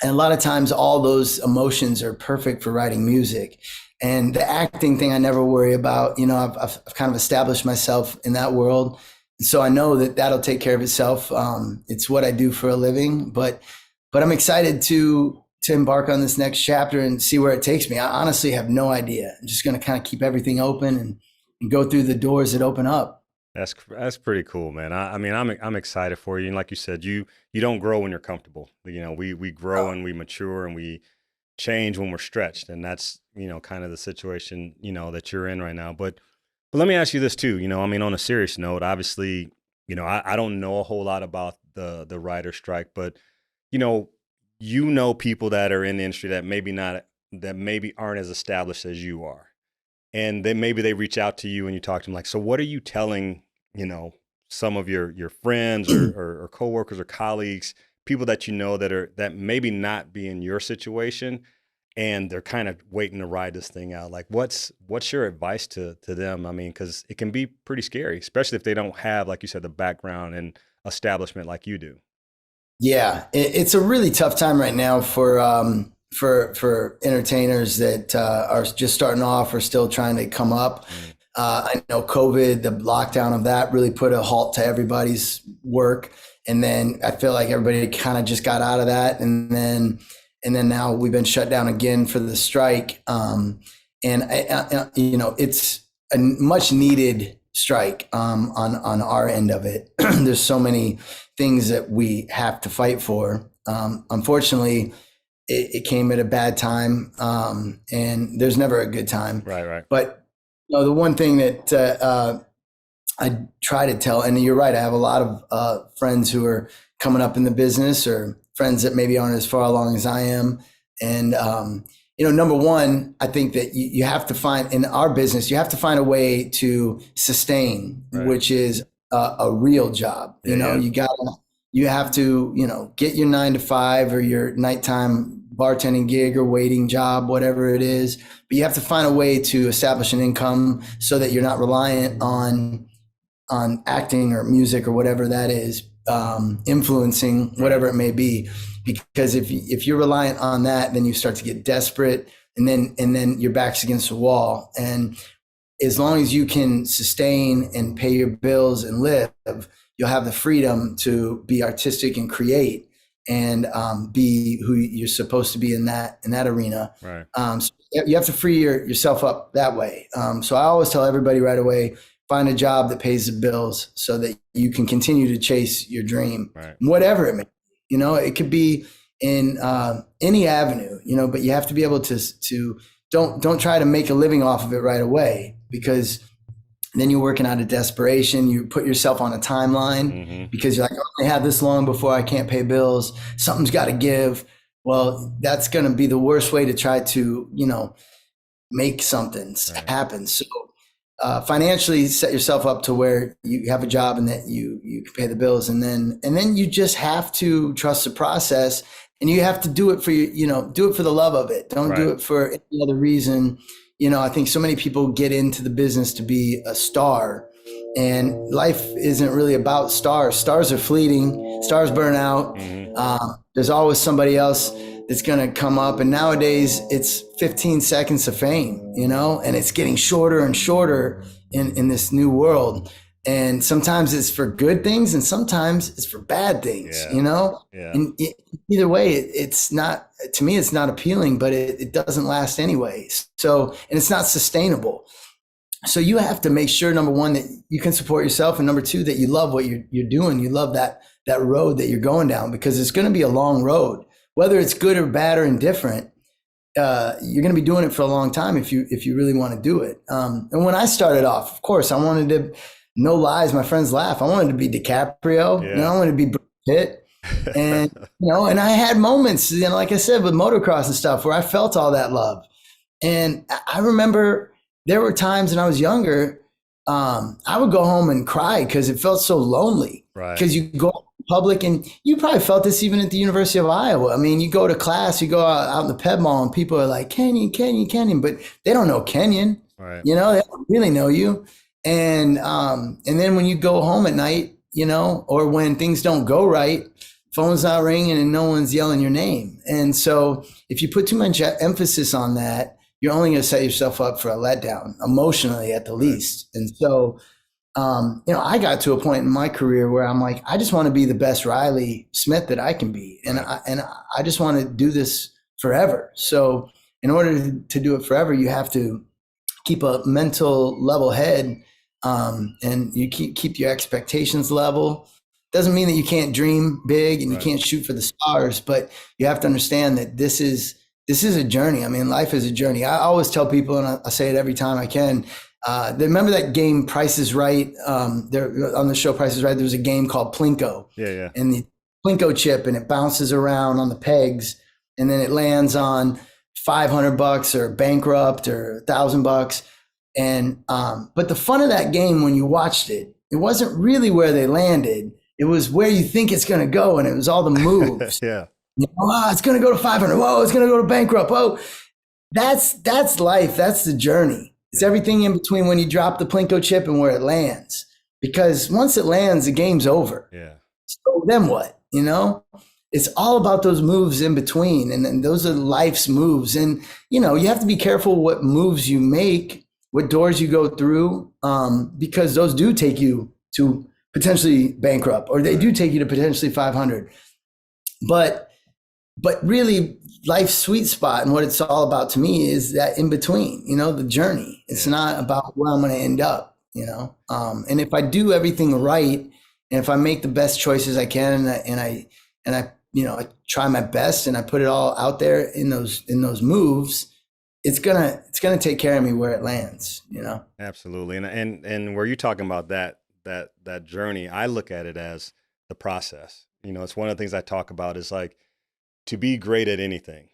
a lot of times all those emotions are perfect for writing music. And the acting thing, I never worry about. I've kind of established myself in that world. And so I know that that'll take care of itself. It's what I do for a living, but I'm excited to embark on this next chapter and see where it takes me. I honestly have no idea. I'm just going to kind of keep everything open and go through the doors that open up. That's pretty cool, man. I'm excited for you. And like you said, you don't grow when you're comfortable. We grow and we mature and we change when we're stretched. And that's, kind of the situation, that you're in right now. But let me ask you this too, on a serious note, obviously, I don't know a whole lot about the writer strike, but people that are in the industry that maybe aren't as established as you are. And then maybe they reach out to you and you talk to them like, so what are you telling, some of your friends or coworkers or colleagues, people that that maybe not be in your situation and they're kind of waiting to ride this thing out? Like, what's your advice to them? Because it can be pretty scary, especially if they don't have, like you said, the background and establishment like you do. Yeah, it's a really tough time right now for entertainers that are just starting off or still trying to come up. I know COVID, the lockdown of that really put a halt to everybody's work. And then I feel like everybody kind of just got out of that. And then now we've been shut down again for the strike. It's a much needed strike on our end of it. There's so many things that we have to fight for. Unfortunately, it came at a bad time, and there's never a good time. Right. But the one thing that I try to tell, and you're right, I have a lot of friends who are coming up in the business or friends that maybe aren't as far along as I am. And, number one, I think that you have to find, in our business, you have to find a way to sustain, right, which is a real job. You have to, get your 9 to 5 or your nighttime bartending gig or waiting job, whatever it is, but you have to find a way to establish an income so that you're not reliant on acting or music or whatever that is, influencing whatever it may be. Because if you're reliant on that, then you start to get desperate, and then your back's against the wall. And as long as you can sustain and pay your bills and live, you'll have the freedom to be artistic and create and be who you're supposed to be in that arena. Right. So you have to free yourself up that way. So I always tell everybody right away, find a job that pays the bills so that you can continue to chase your dream, right, whatever it may be. It could be in any avenue, but you have to be able to don't try to make a living off of it right away, because then you're working out of desperation. You put yourself on a timeline, because you're like, I have this long before I can't pay bills. Something's got to give. Well, that's going to be the worst way to try to, make something happen. So financially set yourself up to where you have a job and that you can pay the bills. And then you just have to trust the process, and you have to do it for do it for the love of it. Don't do it for any other reason. I think so many people get into the business to be a star, and life isn't really about stars. Stars are fleeting. Stars burn out. There's always somebody else that's going to come up. And nowadays it's 15 seconds of fame, and it's getting shorter and shorter in this new world. And sometimes it's for good things and sometimes it's for bad things, Yeah. And either way, it's not, to me, it's not appealing, but it doesn't last anyway. So, and it's not sustainable. So you have to make sure, number one, that you can support yourself, and number two, that you love what you're doing. You love that road that you're going down, because it's going to be a long road, whether it's good or bad or indifferent. You're going to be doing it for a long time if you really want to do it. And when I started off, of course, I wanted to, no lies, my friends laugh, I wanted to be DiCaprio, I wanted to be Brad Pitt. And, and I had moments, like I said, with motocross and stuff where I felt all that love. And I remember there were times when I was younger, I would go home and cry because it felt so lonely. Right. Because you go public, and you probably felt this even at the University of Iowa. I mean, you go to class, you go out in the Ped Mall, and people are like, Kenyon, Kenyon, Kenyon, but they don't know Kenyon. Right. You know, they don't really know you. And then when you go home at night, you know, or when things don't go right, phone's not ringing and no one's yelling your name. And so if you put too much emphasis on that, you're only going to set yourself up for a letdown, emotionally at the least. And so, you know, I got to a point in my career where I'm like, I just want to be the best Riley Smith that I can be. And I just want to do this forever. So in order to do it forever, you have to keep a mental level head, and you keep your expectations level. Doesn't mean that you can't dream big and you can't shoot for the stars, but you have to understand that this is a journey. I mean, life is a journey. I always tell people, and I say it every time I can, remember that game Price is Right? There on the show Price is Right, there was a game called Plinko. Yeah. And the Plinko chip, and it bounces around on the pegs, and then it lands on $500 or bankrupt or $1,000. And but the fun of that game when you watched it, it wasn't really where they landed. It was where you think it's going to go, and it was all the moves. Yeah. Oh, it's going to go to 500. Whoa, it's going to go to bankrupt. Oh, that's life. That's the journey. It's everything in between when you drop the Plinko chip and where it lands. Because once it lands, the game's over. Yeah. So then what? You know, it's all about those moves in between, and those are life's moves. And you know, you have to be careful what moves you make, what doors you go through, because those do take you to potentially bankrupt, or they do take you to potentially 500. But really, life's sweet spot and what it's all about to me is that in between, you know, the journey. It's not about where I'm going to end up, you know. And if I do everything right, and if I make the best choices I can, and I you know, I try my best and I put it all out there in those moves, it's gonna take care of me where it lands, you know. Absolutely. And where you're talking about that journey, I look at it as the process. You know, it's one of the things I talk about is like, to be great at anything,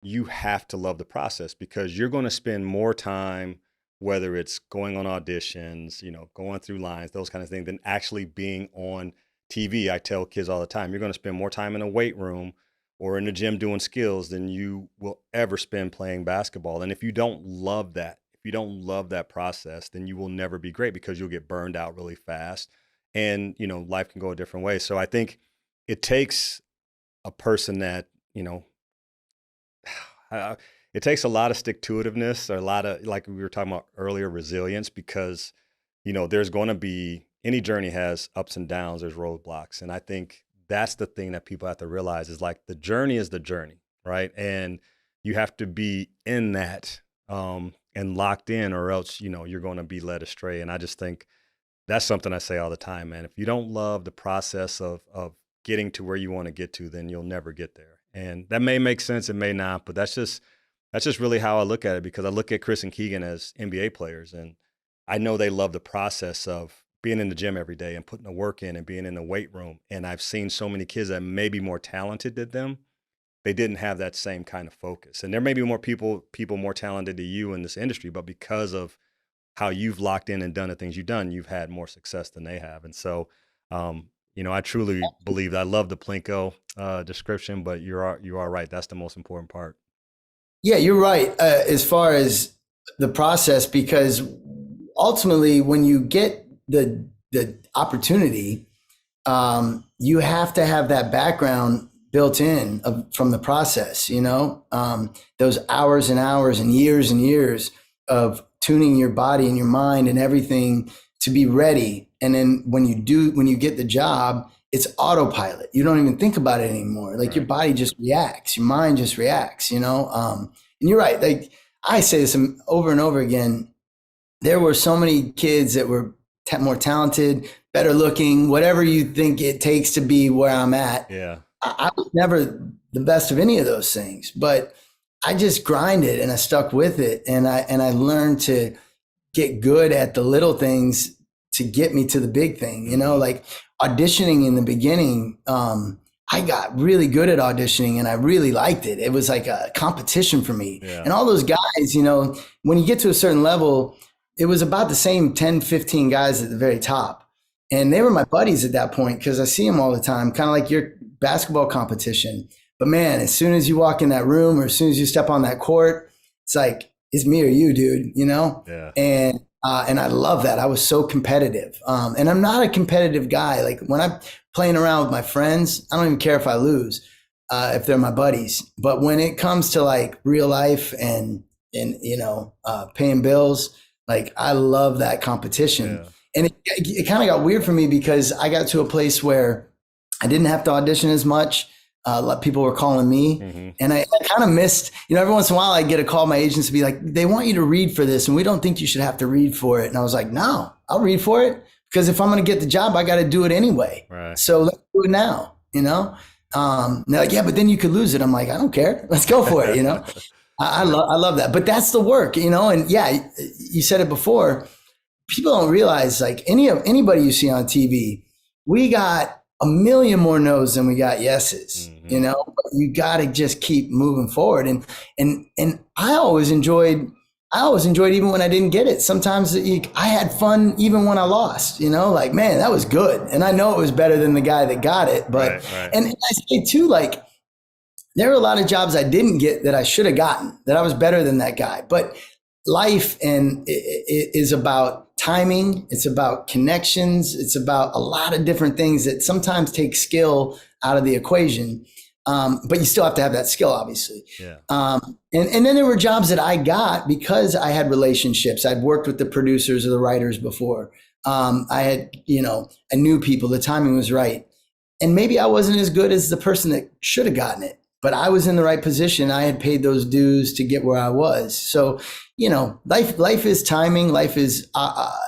you have to love the process, because you're going to spend more time, whether it's going on auditions, you know, going through lines, those kind of things, than actually being on TV. I tell kids all the time, you're going to spend more time in a weight room or in the gym doing skills than you will ever spend playing basketball. And if you don't love that process, then you will never be great, because you'll get burned out really fast, and, you know, life can go a different way. So I think it takes a person that, you know, it takes a lot of stick-to-itiveness, or a lot of, like we were talking about earlier, resilience, because, you know, there's going to be, any journey has ups and downs, there's roadblocks. And I think that's the thing that people have to realize is like, the journey is the journey, right? And you have to be in that and locked in, or else, you know, you're going to be led astray. And I just think that's something I say all the time, man. If you don't love the process of getting to where you want to get to, then you'll never get there. And that may make sense, it may not, but that's just really how I look at it, because I look at Chris and Keegan as NBA players, and I know they love the process of being in the gym every day and putting the work in and being in the weight room. And I've seen so many kids that may be more talented than them, they didn't have that same kind of focus. And there may be more people more talented than you in this industry, but because of how you've locked in and done the things you've done, you've had more success than they have. And so, you know, I truly believe that. I love the Plinko description, but you are right. That's the most important part. Yeah, you're right. As far as the process, because ultimately when you get the opportunity, you have to have that background built in from the process, you know, those hours and hours and years of tuning your body and your mind and everything to be ready. And then when you get the job, it's autopilot. You don't even think about it anymore. Like, your body just reacts, your mind just reacts, you know? And you're right. Like, I say this over and over again. There were so many kids that were more talented, better looking, whatever you think it takes to be where I'm at. Yeah. I was never the best of any of those things, but I just grinded and I stuck with it. And I learned to get good at the little things to get me to the big thing, you know, like auditioning in the beginning. I got really good at auditioning and I really liked it. It was like a competition for me. Yeah. And all those guys, you know, when you get to a certain level, it was about the same 10, 15 guys at the very top. And they were my buddies at that point because I see them all the time, kind of like your basketball competition. But man, as soon as you walk in that room or as soon as you step on that court, it's like, it's me or you, dude, you know? Yeah. And I love that. I was so competitive. And I'm not a competitive guy. Like when I'm playing around with my friends, I don't even care if I lose, if they're my buddies. But when it comes to like real life and you know, paying bills, like I love that competition. Yeah. And it kind of got weird for me because I got to a place where I didn't have to audition as much. A lot of people were calling me, and I kind of missed, you know, every once in a while I get a call, my agents to be like, they want you to read for this and we don't think you should have to read for it. And I was like, no, I'll read for it because if I'm going to get the job, I got to do it anyway. Right. So let's do it now, you know? And they're like, yeah, but then you could lose it. I'm like, I don't care. Let's go for it. You know, I love that, but that's the work, you know? And yeah, you said it before. People don't realize like anybody you see on TV, we got a million more no's than we got yeses, you know, but you got to just keep moving forward. And I always enjoyed even when I didn't get it. Sometimes I had fun even when I lost, you know, like, man, that was good. And I know it was better than the guy that got it. But, right. And I say too, like, there were a lot of jobs I didn't get that I should have gotten, that I was better than that guy. But life is about timing. It's about connections. It's about a lot of different things that sometimes take skill out of the equation. But you still have to have that skill, obviously. Yeah. And then there were jobs that I got because I had relationships. I'd worked with the producers or the writers before. I had, you know, I knew people, the timing was right. And maybe I wasn't as good as the person that should have gotten it, but I was in the right position. I had paid those dues to get where I was. So, you know, life is timing. Life is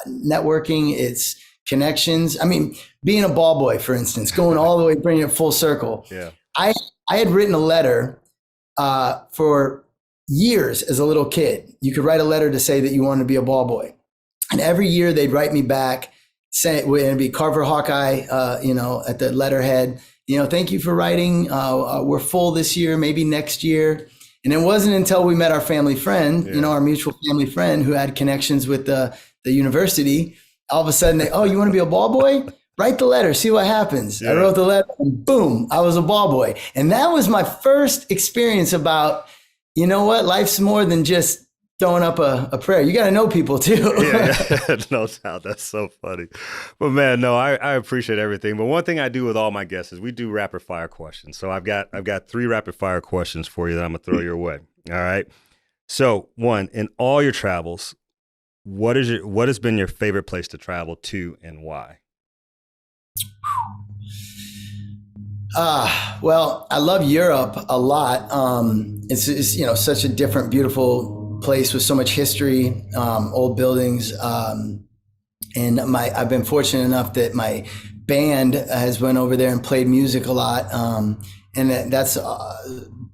networking. It's connections. I mean, being a ball boy, for instance, going all the way, bringing it full circle. Yeah. I had written a letter for years as a little kid. You could write a letter to say that you wanted to be a ball boy. And every year they'd write me back, say it'd be Carver Hawkeye, you know, at the letterhead. You know, thank you for writing. We're full this year, maybe next year. And it wasn't until we met our family friend, you know, our mutual family friend who had connections with the university. All of a sudden, you want to be a ball boy? Write the letter, see what happens. Yeah. I wrote the letter and boom, I was a ball boy. And that was my first experience about, you know what, life's more than just throwing up a prayer. You got to know people too. Yeah, no doubt. That's so funny. But man, no, I appreciate everything. But one thing I do with all my guests is we do rapid fire questions. So I've got 3 rapid fire questions for you that I'm going to throw your way. All right. So one, in all your travels, what has been your favorite place to travel to and why? Well, I love Europe a lot. It's you know, such a different, beautiful place with so much history, old buildings. And I've been fortunate enough that my band has went over there and played music a lot. And that's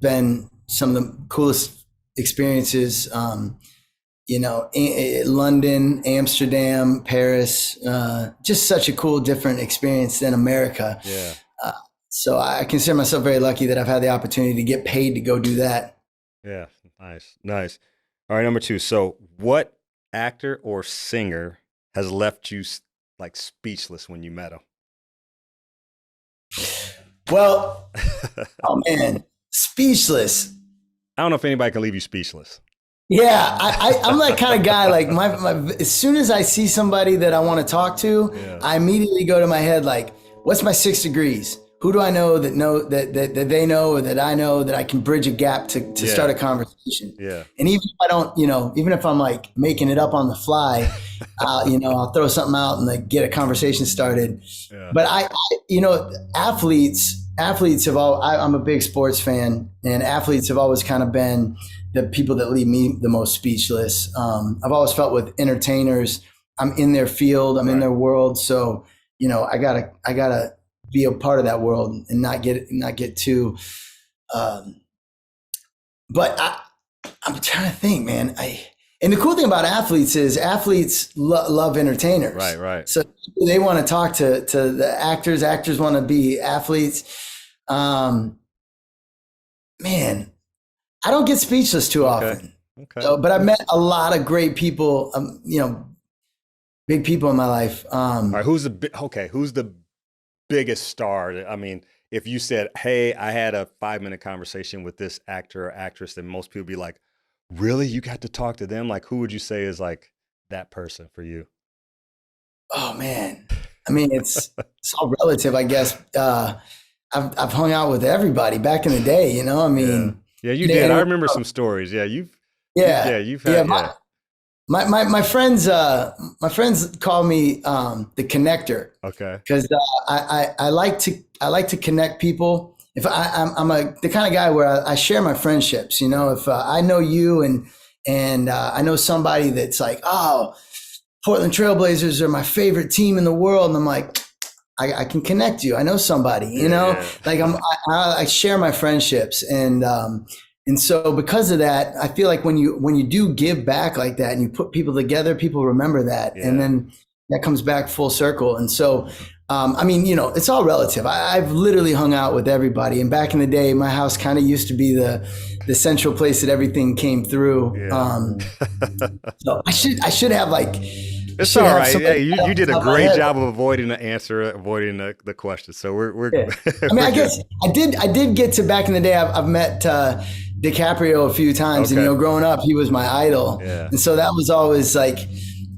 been some of the coolest experiences. You know, London, Amsterdam, Paris, just such a cool, different experience than America. Yeah. So I consider myself very lucky that I've had the opportunity to get paid to go do that. Yeah. Nice. All right. Number 2. So what actor or singer has left you like speechless when you met him? Well, oh man, speechless. I don't know if anybody can leave you speechless. Yeah, I'm that kind of guy. Like my as soon as I see somebody that I want to talk to, yeah. I immediately go to my head like, what's my 6 degrees? Who do I know that they know or that I know that I can bridge a gap to start a conversation? Yeah. And even if I don't, you know, even if I'm like making it up on the fly, you know, I'll throw something out and like get a conversation started. Yeah. But I you know, athletes have all. I'm a big sports fan, and athletes have always kind of been the people that leave me the most speechless. I've always felt with entertainers, I'm in their field, I'm in their world, so you know, I gotta be a part of that world and not get too. But I'm trying to think, man. And the cool thing about athletes is athletes love entertainers. Right. So they want to talk to the actors. Actors want to be athletes. Man, I don't get speechless too often. Okay. So, but I've met a lot of great people. You know, big people in my life. All right, who's the biggest star? I mean, if you said, "Hey, I had a 5-minute conversation with this actor or actress," then most people be like, "Really? You got to talk to them?" Like, who would you say is like that person for you? Oh man, I mean, it's all relative, I guess. I've hung out with everybody back in the day, you know. I Yeah. mean, Yeah, you and did. I it, remember some stories. Yeah, yeah, you've yeah. had, yeah. My friends call me the connector Okay. because I like to connect people. If I'm the kind of guy where I share my friendships. You know, if I know you and I know somebody that's like, oh, Portland Trailblazers are my favorite team in the world, and I'm like, I can connect you. I know somebody. You Yeah, know, yeah. like I share my friendships, and so because of that, I feel like when you do give back like that and you put people together, people remember that, and Yeah. then that comes back full circle. And so, I mean, you know, it's all relative. I've literally hung out with everybody, and back in the day, my house kind of used to be the central place that everything came through. Yeah. So I should have like I It's should all have right. Yeah, somebody you off the did a top of my great head. job of avoiding the answer, avoiding the question. So we're Yeah. I mean, we're I good. guess I did get to back in the day. I've met DiCaprio a few times, and you Okay. know, growing up, he was my idol, Yeah. and so that was always like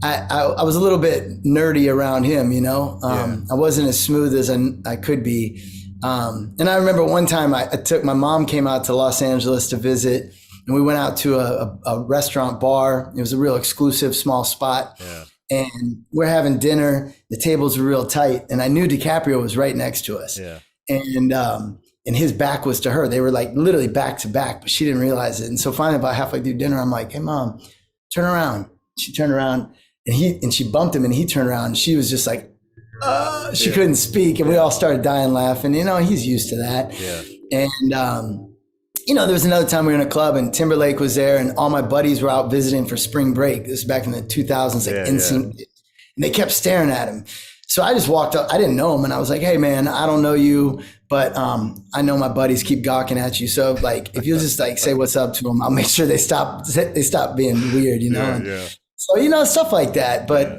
I was a little bit nerdy around him. You know, Yeah. I wasn't as smooth as I could be. And I remember one time I took my mom came out to Los Angeles to visit, and we went out to a restaurant bar. It was a real exclusive small spot, Yeah. and we're having dinner. The tables were real tight, and I knew DiCaprio was right next to us, Yeah. and his back was to her. They were like literally back to back, but she didn't realize it. And so finally, about halfway through dinner, I'm like, "Hey, mom, turn around." She turned around, and she bumped him, and he turned around, and she was just like, she Yeah. couldn't speak, and we all started dying laughing. You know, he's used to that, Yeah. and you know, there was another time we were in a club and Timberlake was there and all my buddies were out visiting for spring break. This is back in the 2000s, like Yeah. NSYNC. And they kept staring at him. So I just walked up. I didn't know him. And I was like, hey, man, I don't know you, but I know my buddies keep gawking at you. So like, if you'll just like say what's up to them, I'll make sure they stop being weird, you know? Yeah. And Yeah. so, you know, stuff like that. But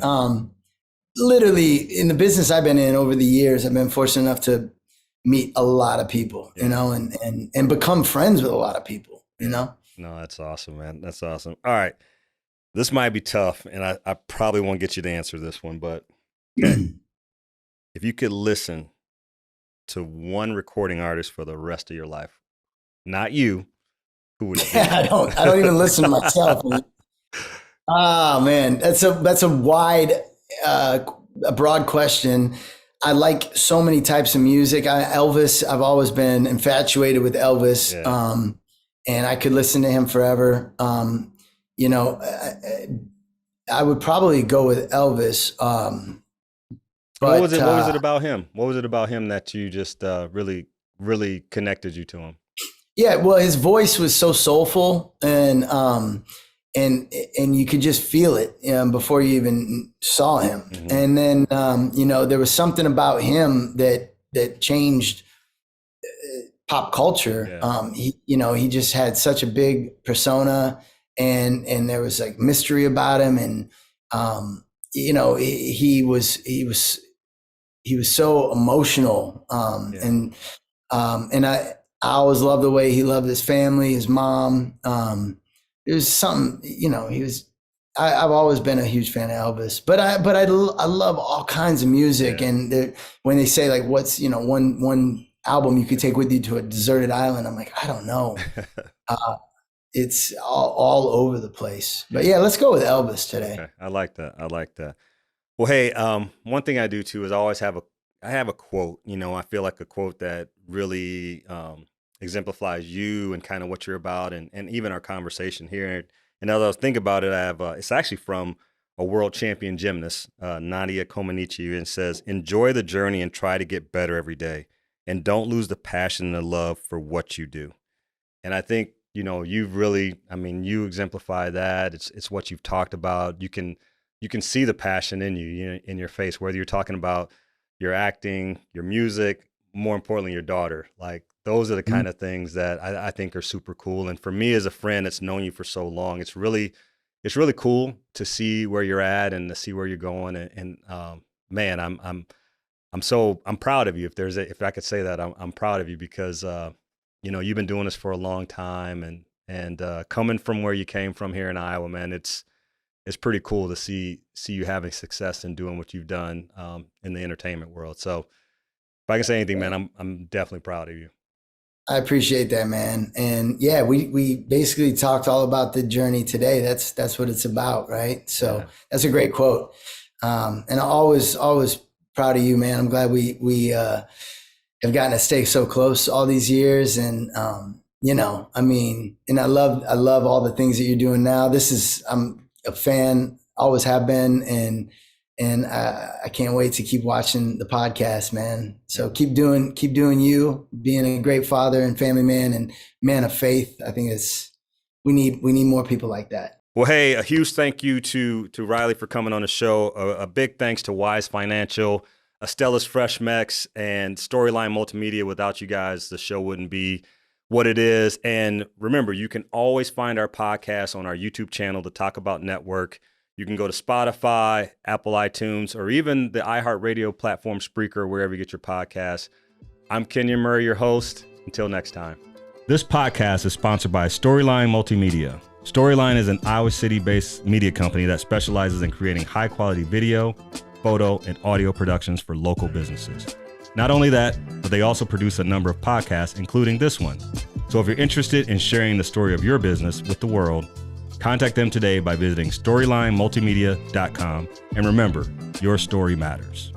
literally in the business I've been in over the years, I've been fortunate enough to meet a lot of people, you know, and become friends with a lot of people, you know? No, that's awesome, man. That's awesome. All right. This might be tough, and I probably won't get you to answer this one, but okay. If you could listen to one recording artist for the rest of your life, not you, who would it be? I don't even listen to myself. Ah, man, that's a wide, a broad question. I like so many types of music. Elvis, I've always been infatuated with Elvis. Yeah. And I could listen to him forever. You know, I would probably go with Elvis. But What was it? What was it about him? What was it about him that you just really, really connected you to him? yeah, well, his voice was so soulful, and you could just feel it before you even saw him. Mhm. And then you know, there was something about him that changed pop culture. Yeah. He just had such a big persona, and there was like mystery about him, and you know, he was so emotional, Yeah. and I always loved the way he loved his family, his mom. It was something, you know, I've always been a huge fan of Elvis, but I love all kinds of music. Yeah. And when they say like, what's, you know, one album you could take with you to a deserted island, I'm like, I don't know. It's all over the place, but yeah, let's go with Elvis today. Okay. I like that. I like that. Well, hey, one thing I do too is I always have a quote. You know, I feel like a quote that really exemplifies you and kind of what you're about, and even our conversation here. And as I was thinking about it, I have it's actually from a world champion gymnast, Nadia Comaneci, and it says, "Enjoy the journey and try to get better every day, and don't lose the passion and the love for what you do." And I think, you know, you've really, I mean, you exemplify that. It's what you've talked about. You can see the passion in you, in your face, whether you're talking about your acting, your music, more importantly, your daughter. Like those are the kind of things that I think are super cool. And for me as a friend that's known you for so long, it's it's really cool to see where you're at and to see where you're going. And man, I'm proud of you. If I could say that, I'm proud of you because, you've been doing this for a long time and coming from where you came from here in Iowa, man, it's pretty cool to see you having success and doing what you've done in the entertainment world. So if I can say anything, man, I'm definitely proud of you. I appreciate that, man. And yeah, we basically talked all about the journey today. That's what it's about, right? So That's a great quote. And I'm always proud of you, man. I'm glad we have gotten to stay so close all these years. And and I love all the things that you're doing now. I'm a fan, always have been, and I can't wait to keep watching the podcast, man. So keep doing you, being a great father and family man and man of faith. I think we need more people like that. Well, hey, a huge thank you to Riley for coming on the show. A big thanks to Wise Financial, Estella's Fresh Mex, and Storyline Multimedia. Without you guys, the show wouldn't be what it is. And remember, you can always find our podcast on our YouTube channel, the Talk About Network. You can go to Spotify, Apple iTunes, or even the iHeartRadio platform, Spreaker, wherever you get your podcasts. I'm Kenyon Murray, your host. Until next time. This podcast is sponsored by Storyline Multimedia. Storyline is an Iowa City-based media company that specializes in creating high-quality video, photo, and audio productions for local businesses. Not only that, but they also produce a number of podcasts, including this one. So if you're interested in sharing the story of your business with the world, contact them today by visiting StorylineMultimedia.com. And remember, your story matters.